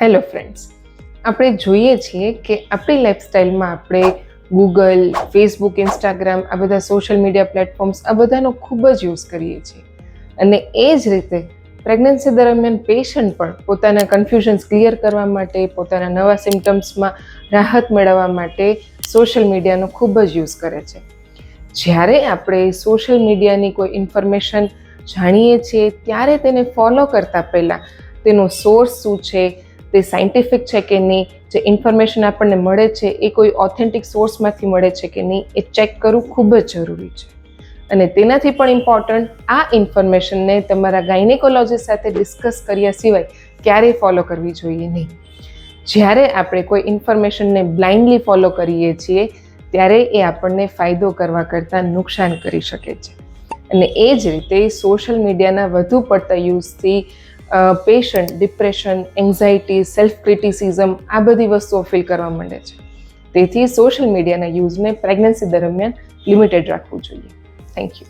Hello friends, આપણે જોઈએ છીએ કે આપણી લાઈફસ્ટાઈલમાં આપણે ગૂગલ, ફેસબુક, ઇન્સ્ટાગ્રામ આ બધા સોશિયલ મીડિયા પ્લેટફોર્મ્સ આ બધાનો ખૂબ જ યુઝ કરીએ છીએ. અને એ જ રીતે પ્રેગ્નન્સી દરમિયાન પેશન્ટ પણ પોતાના કન્ફ્યુઝન્સ ક્લિયર કરવા માટે, પોતાના નવા સિમ્ટમ્સમાં રાહત મેળવવા માટે સોશિયલ મીડિયાનો ખૂબ જ યુઝ કરે છે. જ્યારે આપણે સોશિયલ મીડિયાની કોઈ ઇન્ફોર્મેશન જાણીએ છીએ ત્યારે તેને ફોલો કરતાં પહેલાં તેનો સોર્સ શું છે, તે સાયન્ટિફિક છે કે નહીં, જે ઇન્ફોર્મેશન આપણને મળે છે એ કોઈ ઓથેન્ટિક સોર્સમાંથી મળે છે કે નહીં, એ ચેક કરવું ખૂબ જ જરૂરી છે. અને તેનાથી પણ ઇમ્પોર્ટન્ટ, આ ઇન્ફોર્મેશનને તમારા ગાયનેકોલોજીસ્ટ સાથે ડિસ્કસ કર્યા સિવાય ક્યારેય ફોલો કરવી જોઈએ નહીં. જ્યારે આપણે કોઈ ઇન્ફોર્મેશનને બ્લાઇન્ડલી ફોલો કરીએ છીએ ત્યારે એ આપણને ફાયદો કરવા કરતાં નુકસાન કરી શકે છે. અને એ જ રીતે સોશિયલ મીડિયાના વધુ પડતા યુઝથી patient depression, anxiety, self criticism આ બધી વસ્તુઓ ફીલ કરવા માંડે છે. તેથી સોશિયલ મીડિયાના યુઝને પ્રેગ્નન્સી દરમિયાન લિમિટેડ રાખવું જોઈએ. Thank you.